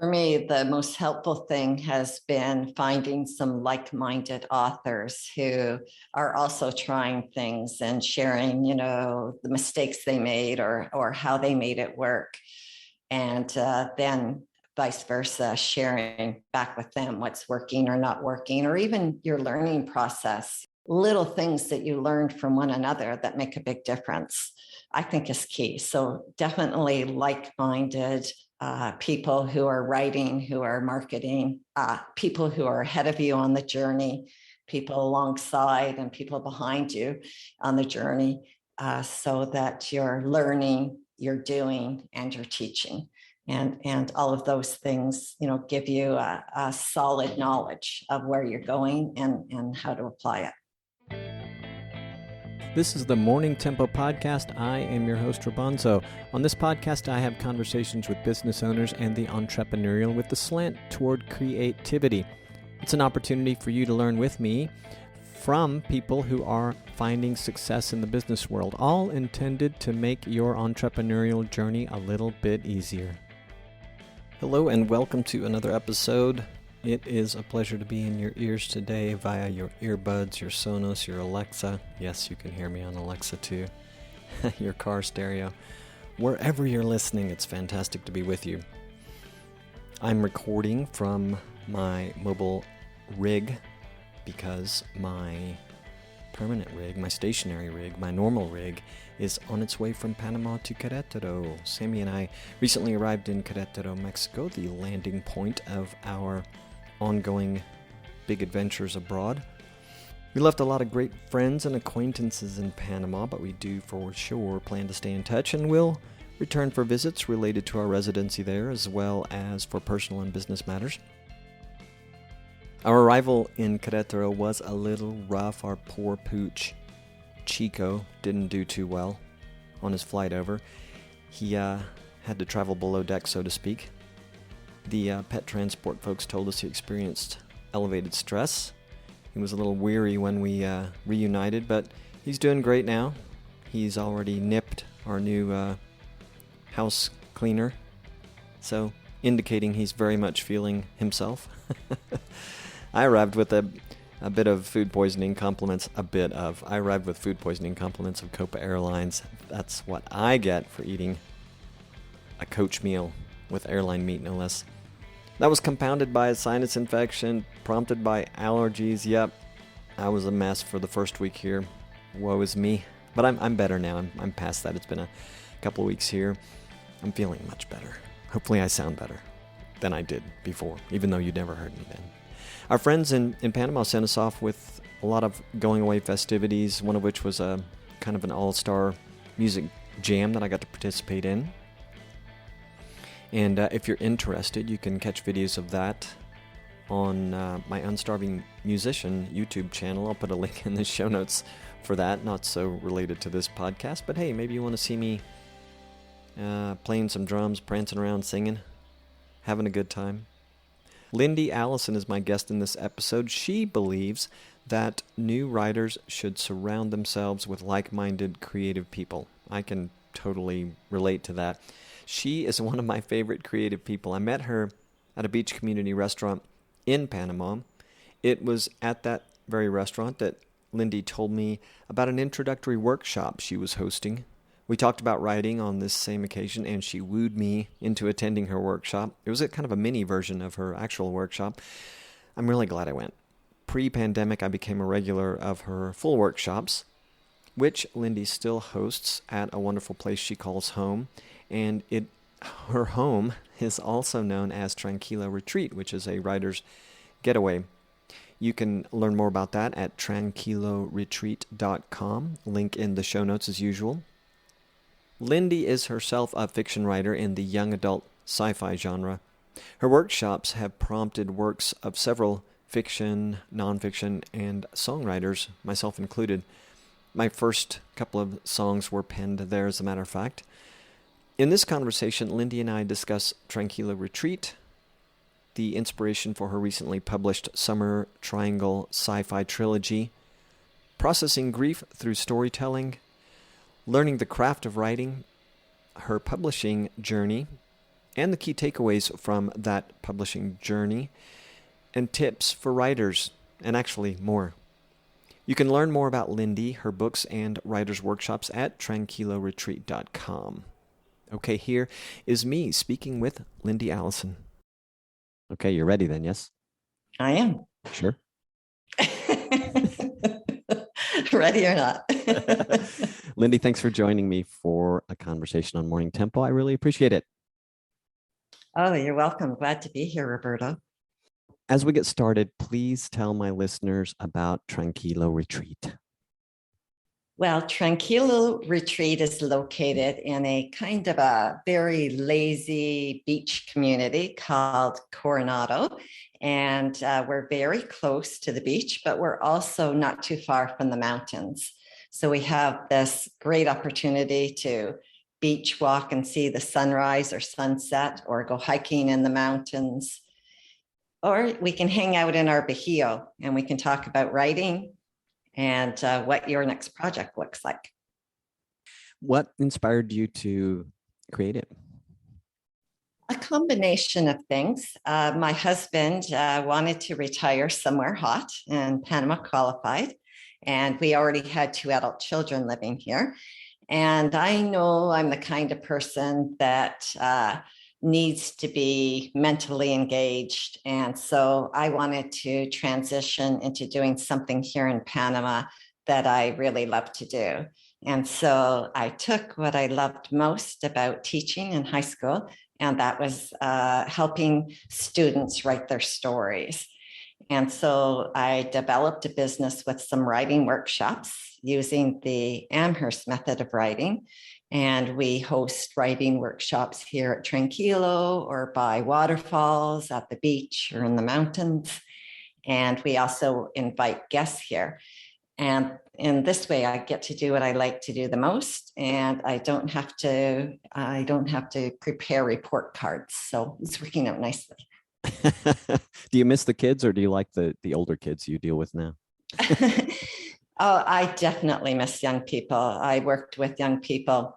For me, the most helpful thing has been finding some like-minded authors who are also trying things and sharing, the mistakes they made or how they made it work. And then vice versa, sharing back with them what's working or not working, or even your learning process. Little things that you learned from one another that make a big difference, I think is key. So definitely like-minded people who are writing, who are marketing, people who are ahead of you on the journey, people alongside and people behind you on the journey, so that you're learning, you're doing, and you're teaching. And all of those things, give you a solid knowledge of where you're going and how to apply it. This is the Morning Tempo Podcast. I am your host, Rabanzo. On this podcast, I have conversations with business owners and the entrepreneurial with the slant toward creativity. It's an opportunity for you to learn with me from people who are finding success in the business world, all intended to make your entrepreneurial journey a little bit easier. Hello and welcome to another episode. It is a pleasure to be in your ears today via your earbuds, your Sonos, your Alexa. Yes, you can hear me on Alexa too. Your car stereo. Wherever you're listening, it's fantastic to be with you. I'm recording from my mobile rig because my permanent rig, my stationary rig, my normal rig is on its way from Panama to Querétaro. Sammy and I recently arrived in Querétaro, Mexico, the landing point of our ongoing big adventures abroad. We left a lot of great friends and acquaintances in Panama, but we do for sure plan to stay in touch and will return for visits related to our residency there, as well as for personal and business matters. Our arrival in Querétaro was a little rough. Our poor pooch, Chico, didn't do too well on his flight over. He had to travel below deck, so to speak. The pet transport folks told us he experienced elevated stress. He was a little weary when we reunited, but he's doing great now. He's already nipped our new house cleaner, so indicating he's very much feeling himself. I arrived with a bit of food poisoning compliments, I arrived with food poisoning compliments of Copa Airlines. That's what I get for eating a coach meal with airline meat, no less. That was compounded by a sinus infection, prompted by allergies. Yep, I was a mess for the first week here. Woe is me. But I'm better now. I'm past that. It's been a couple of weeks here. I'm feeling much better. Hopefully I sound better than I did before, even though you never heard me then. Our friends in Panama sent us off with a lot of going away festivities, one of which was a kind of an all-star music jam that I got to participate in. And if you're interested, you can catch videos of that on my Unstarving Musician YouTube channel. I'll put a link in the show notes for that, not so related to this podcast. But hey, maybe you want to see me playing some drums, prancing around, singing, having a good time. Lyndi Allison is my guest in this episode. She believes that new writers should surround themselves with like-minded creative people. I can totally relate to that. She is one of my favorite creative people. I met her at a beach community restaurant in Panama. It was at that very restaurant that Lyndi told me about an introductory workshop she was hosting. We talked about writing on this same occasion, and she wooed me into attending her workshop. It was a kind of a mini version of her actual workshop. I'm really glad I went. Pre-pandemic, I became a regular of her full workshops, which Lyndi still hosts at a wonderful place she calls home. And her home is also known as Tranquilo Retreat, which is a writer's getaway. You can learn more about that at tranquiloretreat.com. Link in the show notes as usual. Lyndi is herself a fiction writer in the young adult sci-fi genre. Her workshops have prompted works of several fiction, nonfiction, and songwriters, myself included. My first couple of songs were penned there, as a matter of fact. In this conversation, Lyndi and I discuss Tranquilo Retreat, the inspiration for her recently published Summer Triangle sci-fi trilogy, processing grief through storytelling, learning the craft of writing, her publishing journey, and the key takeaways from that publishing journey, and tips for writers, and actually more. You can learn more about Lyndi, her books, and writers' workshops at tranquiloretreat.com. Okay, here is me speaking with Lyndi Allison. Okay, you're ready then, yes? I am. Sure. Ready or not. Lyndi, thanks for joining me for a conversation on Morning Tempo. I really appreciate it. Oh, you're welcome. Glad to be here, Roberto. As we get started, please tell my listeners about Tranquilo Retreat. Well, Tranquilo Retreat is located in a kind of a very lazy beach community called Coronado. And we're very close to the beach, but we're also not too far from the mountains. So we have this great opportunity to beach walk and see the sunrise or sunset, or go hiking in the mountains. Or we can hang out in our Bajío and we can talk about writing and what your next project looks like. What inspired you to create it? A combination of things. My husband wanted to retire somewhere hot, and Panama qualified. And we already had 2 adult children living here. And I know I'm the kind of person that needs to be mentally engaged. And so I wanted to transition into doing something here in Panama that I really love to do. And so I took what I loved most about teaching in high school, and that was helping students write their stories. And so I developed a business with some writing workshops using the Amherst method of writing. And we host writing workshops here at Tranquilo or by waterfalls, at the beach, or in the mountains. And we also invite guests here. And in this way, I get to do what I like to do the most, and I don't have to prepare report cards. So it's working out nicely. Do you miss the kids, or do you like the older kids you deal with now? Oh, I definitely miss young people. I worked with young people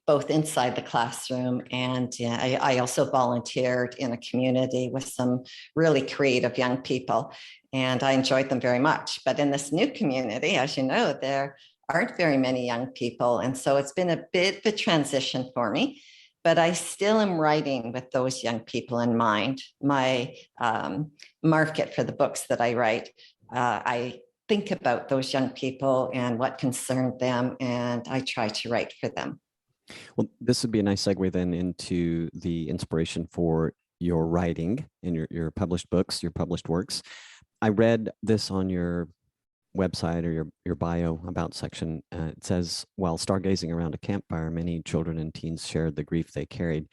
both inside the classroom, and I also volunteered in a community with some really creative young people, and I enjoyed them very much. But in this new community, as you know, there aren't very many young people. And so it's been a bit of a transition for me, but I still am writing with those young people in mind. My market for the books that I write, I think about those young people and what concerned them, and I try to write for them. Well, this would be a nice segue then into the inspiration for your writing and your published books, your published works. I read this on your website or your bio about section. It says, while stargazing around a campfire, many children and teens shared the grief they carried,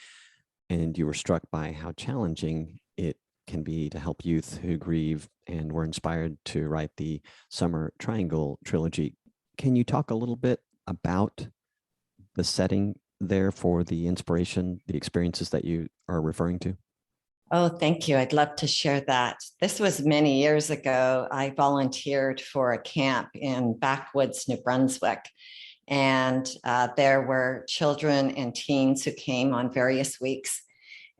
and you were struck by how challenging it can be to help youth who grieve, and were inspired to write the Summer Triangle trilogy. Can you talk a little bit about the setting there for the inspiration, the experiences that you are referring to? Oh, thank you. I'd love to share that. This was many years ago. I volunteered for a camp in backwoods, New Brunswick. And there were children and teens who came on various weeks.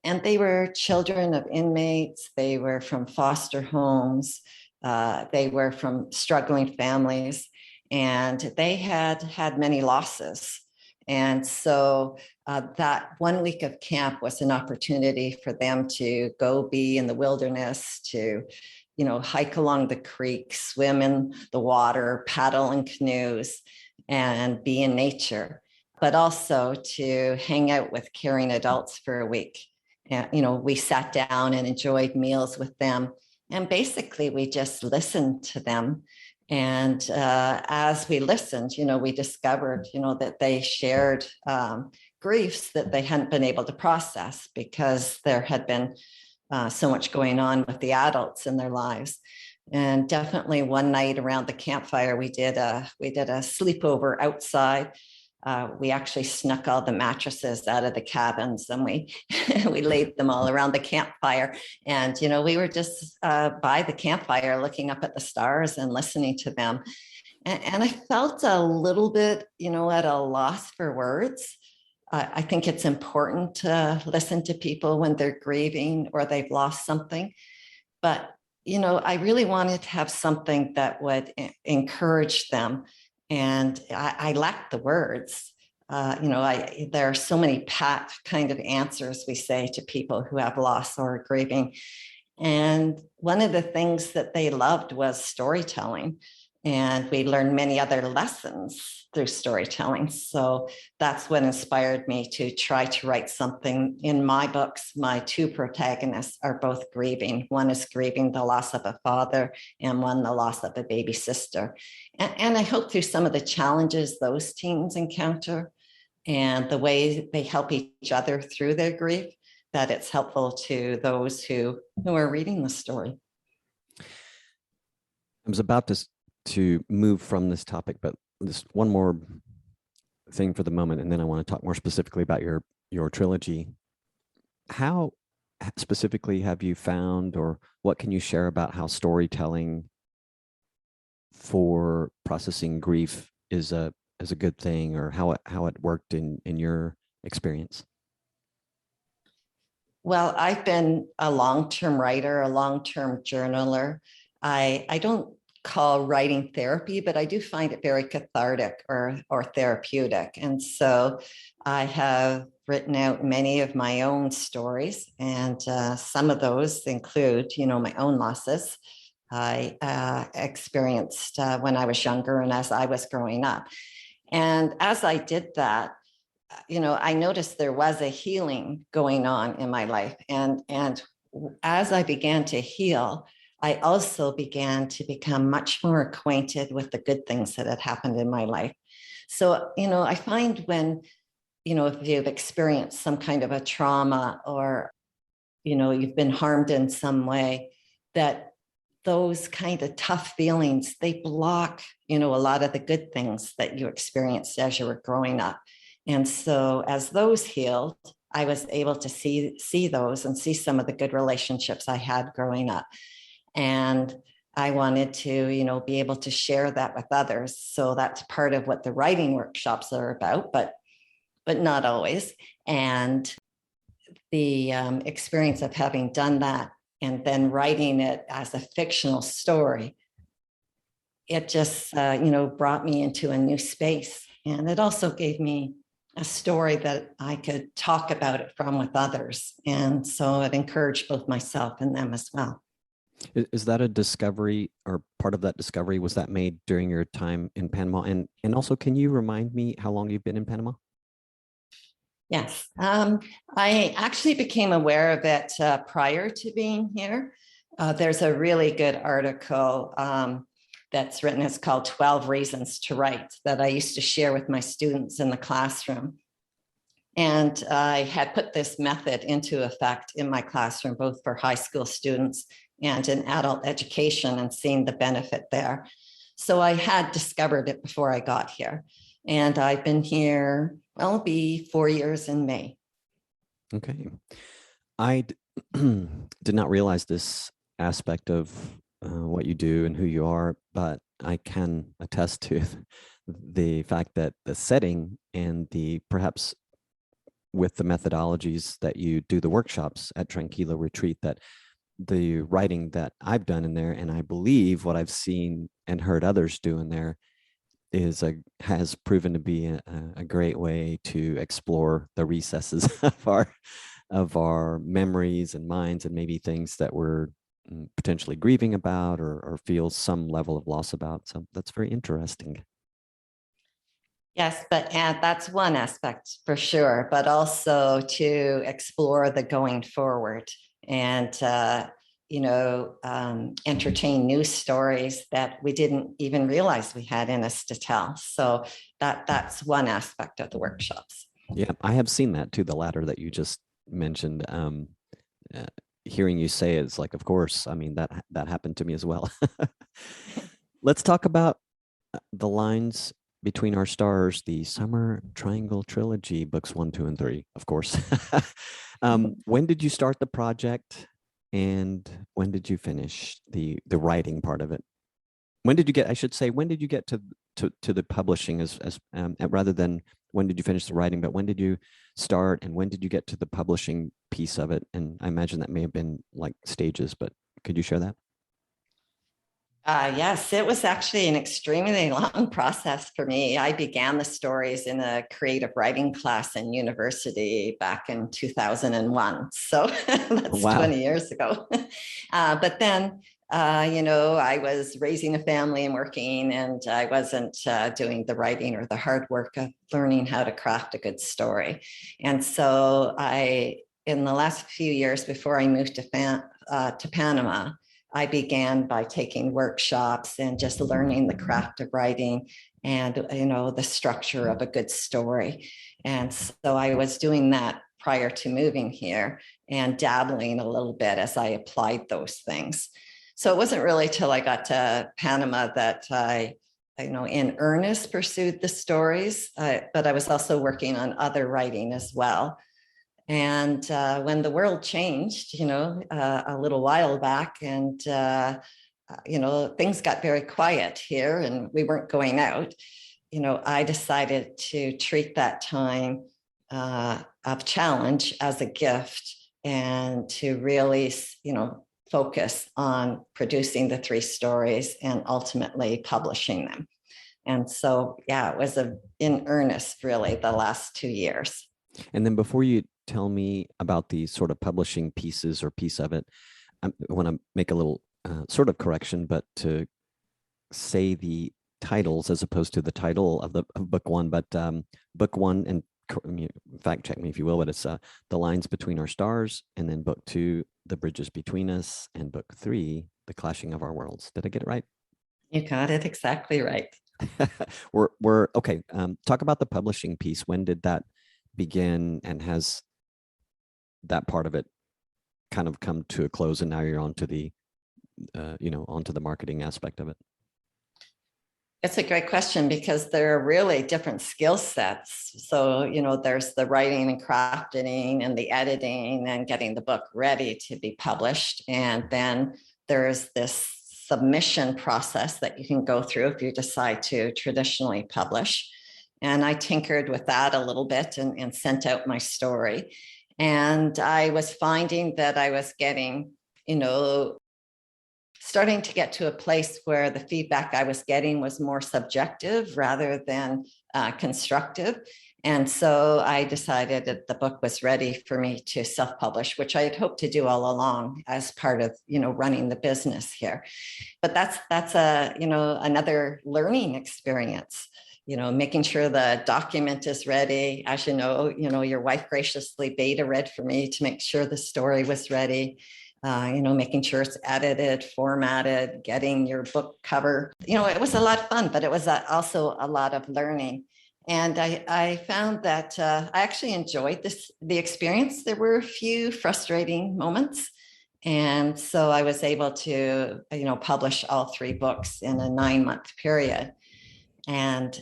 And they were children of inmates. They were from foster homes. They were from struggling families. And they had had many losses. And so that 1 week of camp was an opportunity for them to go be in the wilderness, to, hike along the creek, swim in the water, paddle in canoes, and be in nature, but also to hang out with caring adults for a week. And, we sat down and enjoyed meals with them. And basically, we just listened to them. And as we listened, we discovered, that they shared griefs that they hadn't been able to process because there had been so much going on with the adults in their lives. And definitely one night around the campfire, we did a sleepover outside. We actually snuck all the mattresses out of the cabins, and we we laid them all around the campfire. And we were just by the campfire looking up at the stars and listening to them. And I felt a little bit, at a loss for words I think it's important to listen to people when they're grieving or they've lost something. But, I really wanted to have something that would encourage them. And I lacked the words. There are so many pat kind of answers we say to people who have loss or are grieving. And one of the things that they loved was storytelling. And we learned many other lessons through storytelling. So that's what inspired me to try to write something. In my books, my two protagonists are both grieving. One is grieving the loss of a father, and one the loss of a baby sister. And I hope through some of the challenges those teens encounter and the way they help each other through their grief, that it's helpful to those who are reading the story. I was about to move from this topic, but this one more thing for the moment, and then I want to talk more specifically about your trilogy. How specifically have you found, or what can you share about how storytelling for processing grief is a good thing, or how it worked in your experience? Well, I've been a long-term writer, a long-term journaler. I don't call writing therapy, but I do find it very cathartic or therapeutic. And so I have written out many of my own stories, and some of those include, my own losses I experienced when I was younger and as I was growing up. And as I did that, I noticed there was a healing going on in my life. And as I began to heal, I also began to become much more acquainted with the good things that had happened in my life. So, I find when, if you've experienced some kind of a trauma, or, you've been harmed in some way, that those kind of tough feelings, they block, a lot of the good things that you experienced as you were growing up. And so as those healed, I was able to see those and see some of the good relationships I had growing up. And I wanted to, be able to share that with others. So that's part of what the writing workshops are about, but not always. And the experience of having done that and then writing it as a fictional story, it just, brought me into a new space. And it also gave me a story that I could talk about it from with others. And so it encouraged both myself and them as well. Is that a discovery, or part of that discovery was that made during your time in Panama? And also, can you remind me how long you've been in Panama? Yes. I actually became aware of it prior to being here. There's a really good article that's written. It's called 12 Reasons to Write, that I used to share with my students in the classroom. And I had put this method into effect in my classroom, both for high school students and in adult education, and seeing the benefit there. So I had discovered it before I got here. And I've been here, well, it'll be 4 years in May. Okay. I did not realize this aspect of what you do and who you are, but I can attest to the fact that the setting and the perhaps with the methodologies that you do the workshops at Tranquilo Retreat, that the writing that I've done in there, and I believe what I've seen and heard others do in there, has proven to be a great way to explore the recesses of our memories and minds, and maybe things that we're potentially grieving about or feel some level of loss about. So that's very interesting. Yes, but that's one aspect for sure, but also to explore the going forward and, entertain new stories that we didn't even realize we had in us to tell. So that's one aspect of the workshops. Yeah, I have seen that too, the latter that you just mentioned. Hearing you say it's like, of course, I mean, that happened to me as well. Let's talk about the lines between our stars, the Summer Triangle Trilogy, books 1, 2, and 3, of course. When did you start the project, and when did you finish the writing part of it? When did you get to the publishing, as rather than when did you finish the writing, but when did you start and when did you get to the publishing piece of it? And I imagine that may have been like stages, but could you share that? Yes, it was actually an extremely long process for me. I began the stories in a creative writing class in university back in 2001. So that's Wow. 20 years ago. But then, I was raising a family and working, and I wasn't doing the writing or the hard work of learning how to craft a good story. And so in the last few years before I moved to Panama, I began by taking workshops and just learning the craft of writing and, the structure of a good story. And so I was doing that prior to moving here and dabbling a little bit as I applied those things. So it wasn't really till I got to Panama that I in earnest pursued the stories, but I was also working on other writing as well. And when the world changed, a little while back, and things got very quiet here, and we weren't going out. I decided to treat that time of challenge as a gift, and to really, focus on producing the 3 stories and ultimately publishing them. And so, yeah, it was in earnest, really, the last 2 years. And then before you tell me about the sort of publishing pieces or piece of it, I want to make a little sort of correction, but to say the titles as opposed to the title of book 1. But book 1, and fact check me if you will, but it's The Lines Between Our Stars, and then book 2, The Bridges Between Us, and book 3, The Clashing of Our Worlds. Did I get it right? You got it exactly right. we're okay. Talk about the publishing piece. When did that begin, and has that part of it kind of come to a close, and now you're onto the onto the marketing aspect of it? It's a great question, because there are really different skill sets. So, there's the writing and crafting and the editing and getting the book ready to be published. And then there's this submission process that you can go through if you decide to traditionally publish. And I tinkered with that a little bit and sent out my story. And I was finding that I was getting, starting to get to a place where the feedback I was getting was more subjective rather than constructive. And so I decided that the book was ready for me to self-publish, which I had hoped to do all along as part of, running the business here. But that's another learning experience. Making sure the document is ready. As your wife graciously beta read for me to make sure the story was ready. Making sure it's edited, formatted, getting your book cover. It was a lot of fun, but it was also a lot of learning. And I found that I actually enjoyed the experience. There were a few frustrating moments. And so I was able to, publish all 3 books in a 9-month period. And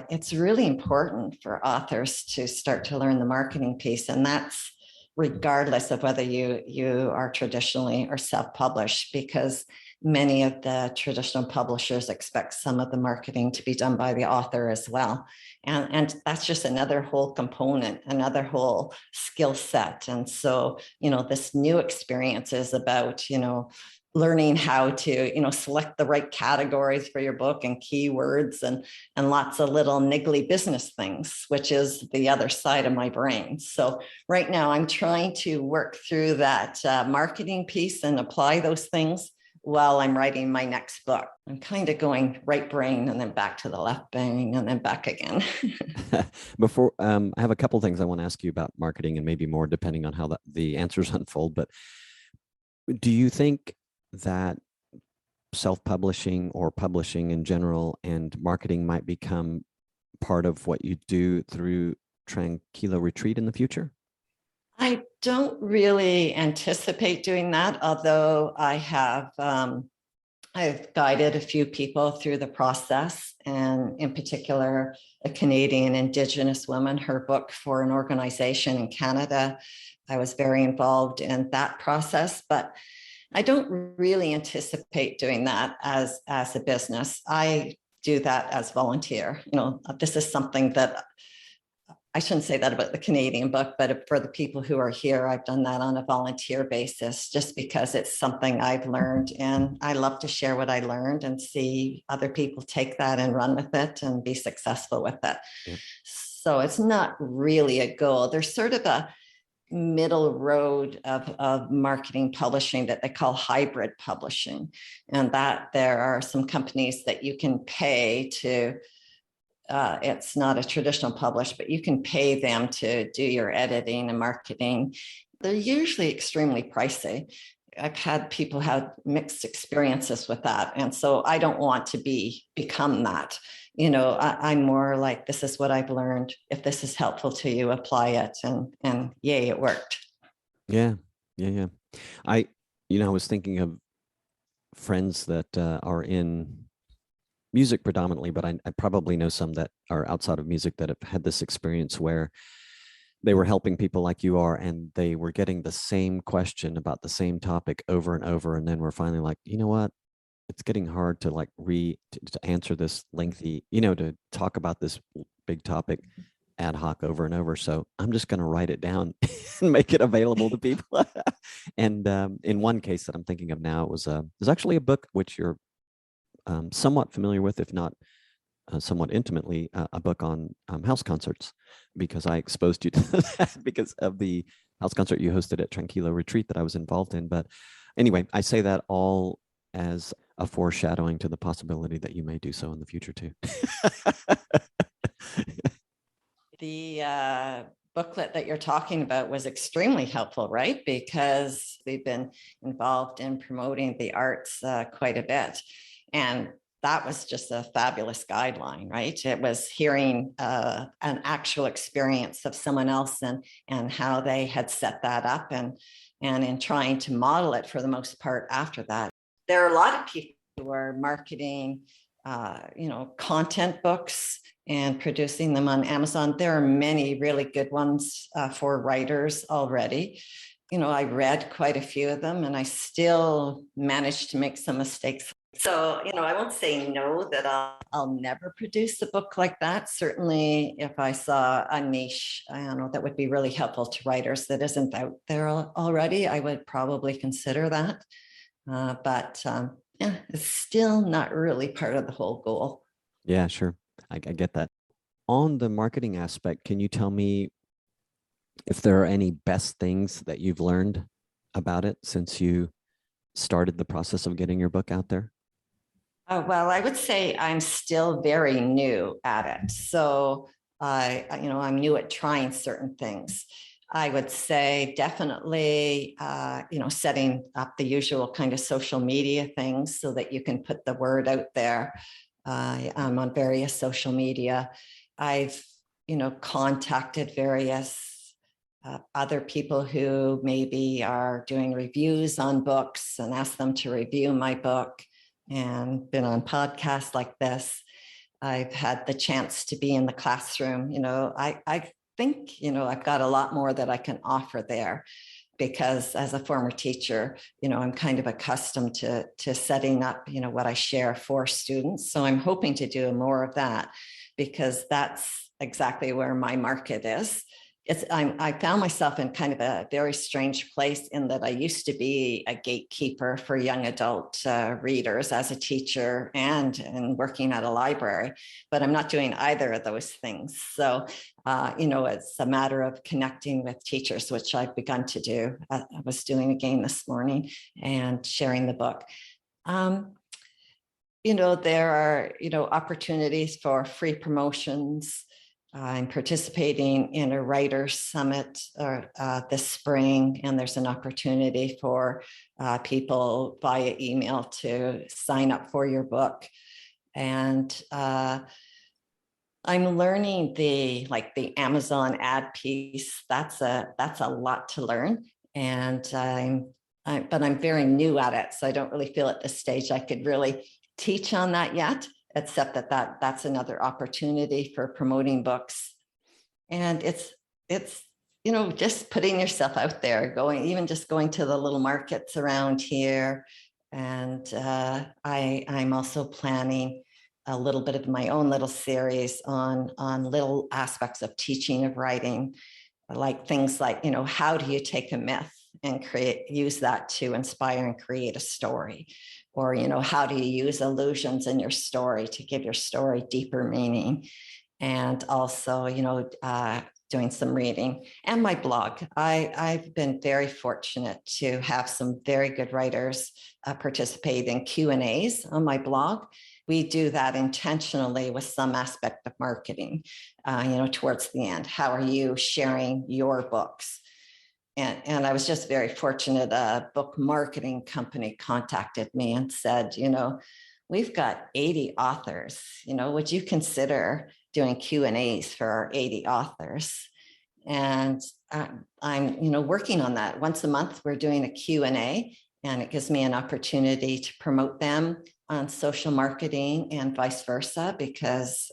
it's really important for authors to start to learn the marketing piece. And that's regardless of whether you are traditionally or self-published, because many of the traditional publishers expect some of the marketing to be done by the author as well. And that's just another whole component, another whole skill set. And so, this new experience is about, learning how to, select the right categories for your book and keywords and lots of little niggly business things, which is the other side of my brain. So right now I'm trying to work through that marketing piece and apply those things while I'm writing my next book. I'm kind of going right brain and then back to the left brain and then back again. Before, I have a couple of things I want to ask you about marketing, and maybe more depending on how the answers unfold. But do you think that self-publishing or publishing in general and marketing might become part of what you do through Tranquilo Retreat in the future? I don't really anticipate doing that, although I've guided a few people through the process, and in particular, a Canadian Indigenous woman, her book for an organization in Canada. I was very involved in that process, but I don't really anticipate doing that as a business. I do that as volunteer. This is something that I shouldn't say that about the Canadian book, but for the people who are here, I've done that on a volunteer basis just because it's something I've learned. And I love to share what I learned and see other people take that and run with it and be successful with it. Yeah. So it's not really a goal. There's sort of a middle road of marketing publishing that they call hybrid publishing. And that there are some companies that you can pay to, it's not a traditional publish, but you can pay them to do your editing and marketing. They're usually extremely pricey. I've had people have mixed experiences with that. And so I don't want to become that. I'm more like, this is what I've learned. If this is helpful to you, apply it. And yay, it worked. Yeah. I was thinking of friends that are in music predominantly, but I probably know some that are outside of music that have had this experience where they were helping people like you are, and they were getting the same question about the same topic over and over. And then we're finally like, you know what? It's getting hard to to answer this lengthy, to talk about this big topic ad hoc over and over. So I'm just going to write it down and make it available to people. And in one case that I'm thinking of now, it was actually a book which you're somewhat familiar with, if not somewhat intimately, a book on house concerts, because I exposed you to that because of the house concert you hosted at Tranquilo Retreat that I was involved in. But anyway, I say that all as a foreshadowing to the possibility that you may do so in the future too. The booklet that you're talking about was extremely helpful, right? Because we've been involved in promoting the arts quite a bit. And that was just a fabulous guideline, right? It was hearing an actual experience of someone else and how they had set that up and in trying to model it for the most part after that. There are a lot of people who are marketing, content books and producing them on Amazon. There are many really good ones for writers already. I read quite a few of them and I still managed to make some mistakes. So, I won't say no that I'll never produce a book like that. Certainly, if I saw a niche, that would be really helpful to writers that isn't out there already, I would probably consider that. But it's still not really part of the whole goal. Yeah, sure. I get that. On the marketing aspect, can you tell me if there are any best things that you've learned about it since you started the process of getting your book out there? Well, I would say I'm still very new at it. So I'm new at trying certain things. I would say definitely, setting up the usual kind of social media things so that you can put the word out there. I'm on various social media. I've, contacted various other people who maybe are doing reviews on books and asked them to review my book, and been on podcasts like this. I've had the chance to be in the classroom. I think, I've got a lot more that I can offer there because as a former teacher, I'm kind of accustomed to setting up, what I share for students. So I'm hoping to do more of that because that's exactly where my market is. I found myself in kind of a very strange place in that I used to be a gatekeeper for young adult readers as a teacher and working at a library, but I'm not doing either of those things. So, it's a matter of connecting with teachers, which I've begun to do. I was doing again this morning and sharing the book. There are, opportunities for free promotions. I'm participating in a writer's summit this spring, and there's an opportunity for people via email to sign up for your book. And I'm learning the Amazon ad piece. That's a lot to learn, and but I'm very new at it, so I don't really feel at this stage I could really teach on that yet, except that's another opportunity for promoting books. And it's just putting yourself out there, going to the little markets around here. And I'm also planning a little bit of my own little series on little aspects of teaching of writing, like things like, how do you take a myth and use that to inspire and create a story? Or, how do you use illusions in your story to give your story deeper meaning? And also, doing some reading and my blog. I've been very fortunate to have some very good writers participate in Q&As on my blog. We do that intentionally with some aspect of marketing, towards the end. How are you sharing your books? And I was just very fortunate. A book marketing company contacted me and said, we've got 80 authors, would you consider doing Q&As for our 80 authors? And I'm, working on that. Once a month, we're doing a Q&A, and it gives me an opportunity to promote them on social marketing and vice versa, because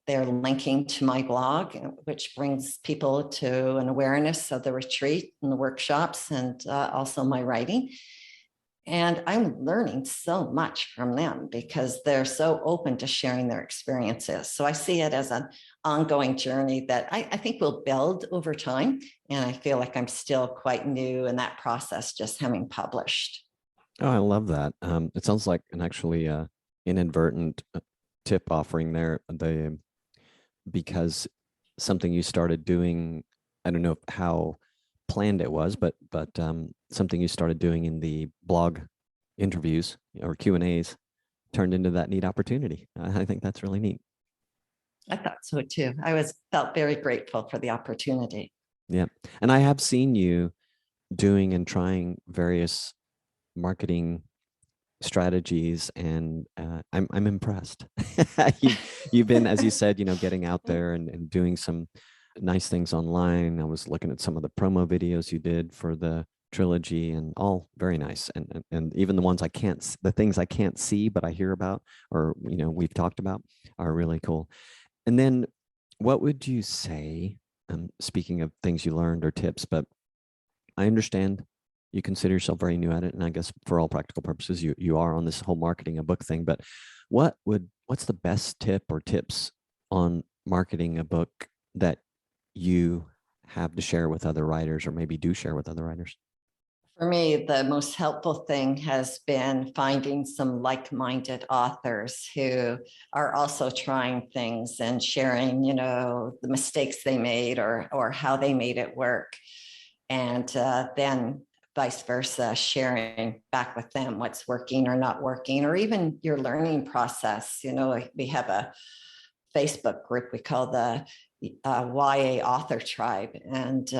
they're linking to my blog, which brings people to an awareness of the retreat and the workshops, and also my writing. And I'm learning so much from them because they're so open to sharing their experiences. So I see it as an ongoing journey that I think will build over time. And I feel like I'm still quite new in that process, just having published. Oh, I love that. It sounds like an actually inadvertent tip offering there. Because something you started doing, I don't know how planned it was, but something you started doing in the blog interviews or Q&As turned into that neat opportunity. I think that's really neat. I thought so too. Felt very grateful for the opportunity. Yeah. And I have seen you doing and trying various marketing strategies, and I'm impressed. You've been, as you said, getting out there and doing some nice things online. I was looking at some of the promo videos you did for the Trilogy, and all very nice. And even the things I can't see, but I hear about, or, we've talked about, are really cool. And then what would you say, speaking of things you learned or tips, but I understand you consider yourself very new at it, and I guess for all practical purposes, you are on this whole marketing a book thing. But what's the best tip or tips on marketing a book that you have to share with other writers, or maybe do share with other writers? For me, the most helpful thing has been finding some like-minded authors who are also trying things and sharing, the mistakes they made or how they made it work. And then vice versa, sharing back with them what's working or not working, or even your learning process. We have a Facebook group we call the YA Author Tribe. And,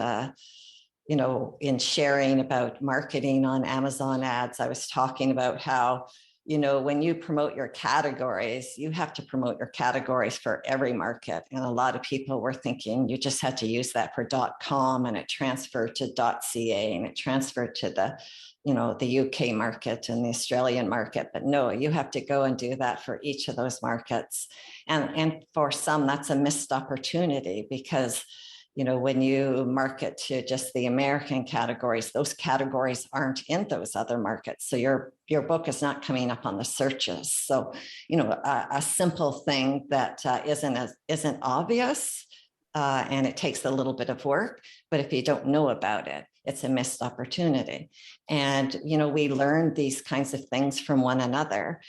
in sharing about marketing on Amazon ads, I was talking about how, when you promote your categories, you have to promote your categories for every market. And a lot of people were thinking you just had to use that for .com, and it transferred to .ca, and it transferred to the UK market and the Australian market. But no, you have to go and do that for each of those markets. And for some, that's a missed opportunity, because when you market to just the American categories, those categories aren't in those other markets. So your book is not coming up on the searches. So, a simple thing that isn't obvious, and it takes a little bit of work, but if you don't know about it, it's a missed opportunity. And, we learn these kinds of things from one another.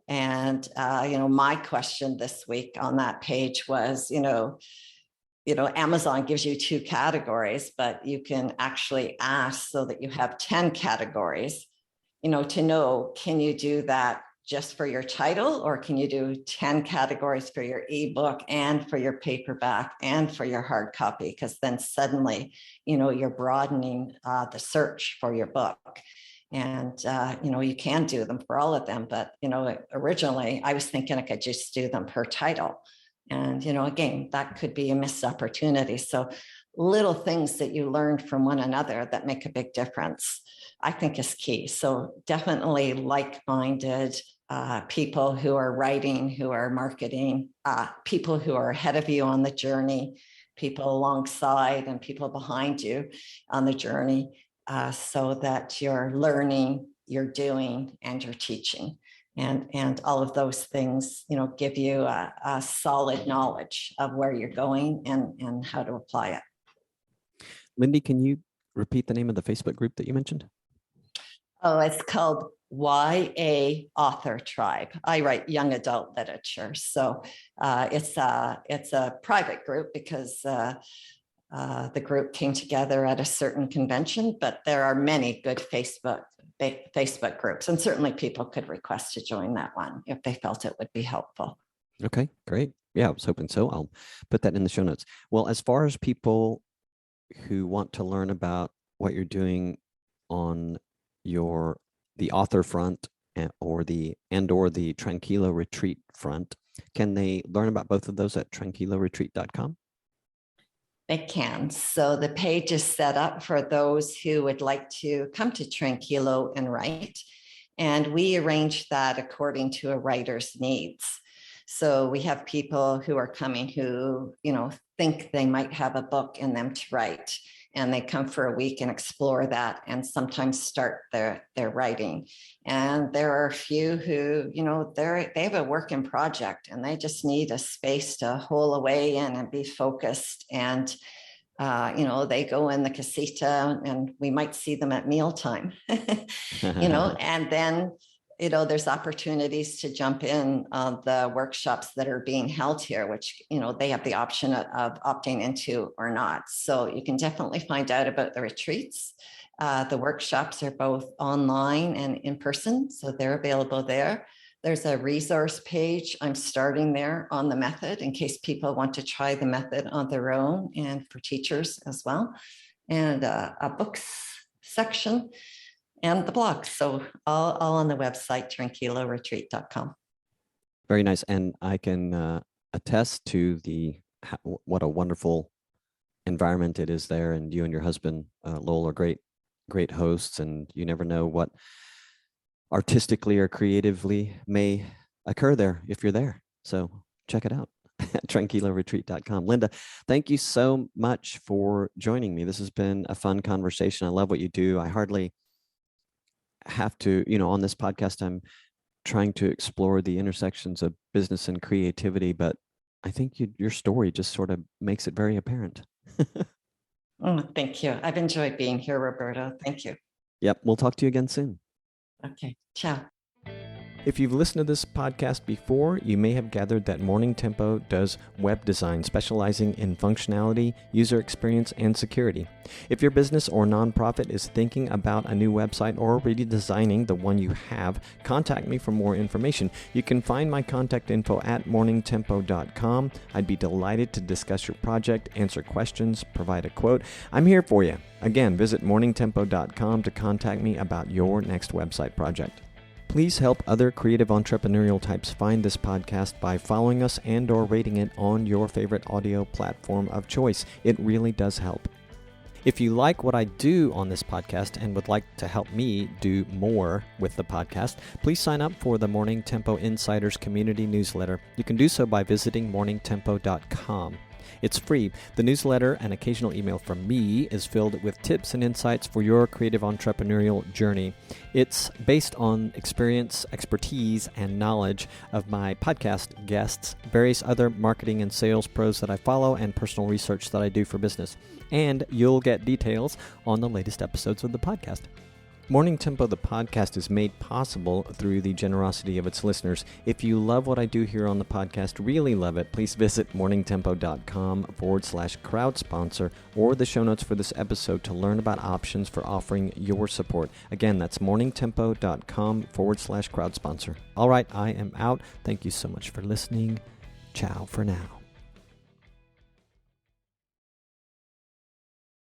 And, my question this week on that page was, Amazon gives you 2 categories, but you can actually ask so that you have 10 categories, to know, can you do that just for your title, or can you do 10 categories for your ebook and for your paperback and for your hard copy? Because then suddenly, you're broadening the search for your book. And, you can do them for all of them. But, originally I was thinking I could just do them per title. And, again, that could be a missed opportunity. So little things that you learn from one another that make a big difference, I think, is key. So definitely like-minded people who are writing, who are marketing, people who are ahead of you on the journey, people alongside and people behind you on the journey, so that you're learning, you're doing, and you're teaching. and all of those things, give you a solid knowledge of where you're going and how to apply it. Lyndi, can you repeat the name of the Facebook group that you mentioned? Oh, it's called YA Author Tribe. I write young adult literature, so it's a private group because the group came together at a certain convention, but there are many good Facebook groups, and certainly people could request to join that one if they felt it would be helpful. Okay, great. Yeah, I was hoping so. I'll put that in the show notes. Well, as far as people who want to learn about what you're doing on the author front or the Tranquilo Retreat front, can they learn about both of those at tranquiloretreat.com? They can. So the page is set up for those who would like to come to Tranquilo and write. And we arrange that according to a writer's needs. So we have people who are coming who, think they might have a book in them to write. And they come for a week and explore that and sometimes start their writing. And there are a few who, they have a work in project and they just need a space to hole away in and be focused. And, they go in the casita and we might see them at mealtime, and then, there's opportunities to jump in on the workshops that are being held here, which, they have the option of opting into or not. So you can definitely find out about the retreats. The workshops are both online and in person, so they're available there. There's a resource page. I'm starting there on the method in case people want to try the method on their own and for teachers as well. And a books section. And the blog. So all on the website, tranquiloretreat.com. Very nice. And I can attest to what a wonderful environment it is there. And you and your husband, Lowell, are great hosts. And you never know what artistically or creatively may occur there if you're there. So check it out at tranquiloretreat.com. Linda, thank you so much for joining me. This has been a fun conversation. I love what you do. I hardly have to, on this podcast, I'm trying to explore the intersections of business and creativity, but I think your story just sort of makes it very apparent. Oh, thank you. I've enjoyed being here, Roberto. Thank you. Yep. We'll talk to you again soon. Okay. Ciao. If you've listened to this podcast before, you may have gathered that Morning Tempo does web design, specializing in functionality, user experience, and security. If your business or nonprofit is thinking about a new website or redesigning the one you have, contact me for more information. You can find my contact info at morningtempo.com. I'd be delighted to discuss your project, answer questions, provide a quote. I'm here for you. Again, visit morningtempo.com to contact me about your next website project. Please help other creative entrepreneurial types find this podcast by following us and/or rating it on your favorite audio platform of choice. It really does help. If you like what I do on this podcast and would like to help me do more with the podcast, please sign up for the Morning Tempo Insiders community newsletter. You can do so by visiting morningtempo.com. It's free. The newsletter and occasional email from me is filled with tips and insights for your creative entrepreneurial journey. It's based on experience, expertise, and knowledge of my podcast guests, various other marketing and sales pros that I follow, and personal research that I do for business. And you'll get details on the latest episodes of the podcast. Morning Tempo, the podcast, is made possible through the generosity of its listeners. If you love what I do here on the podcast, really love it, please visit morningtempo.com/crowd sponsor or the show notes for this episode to learn about options for offering your support. Again, that's morningtempo.com/crowd sponsor. All right, I am out. Thank you so much for listening. Ciao for now.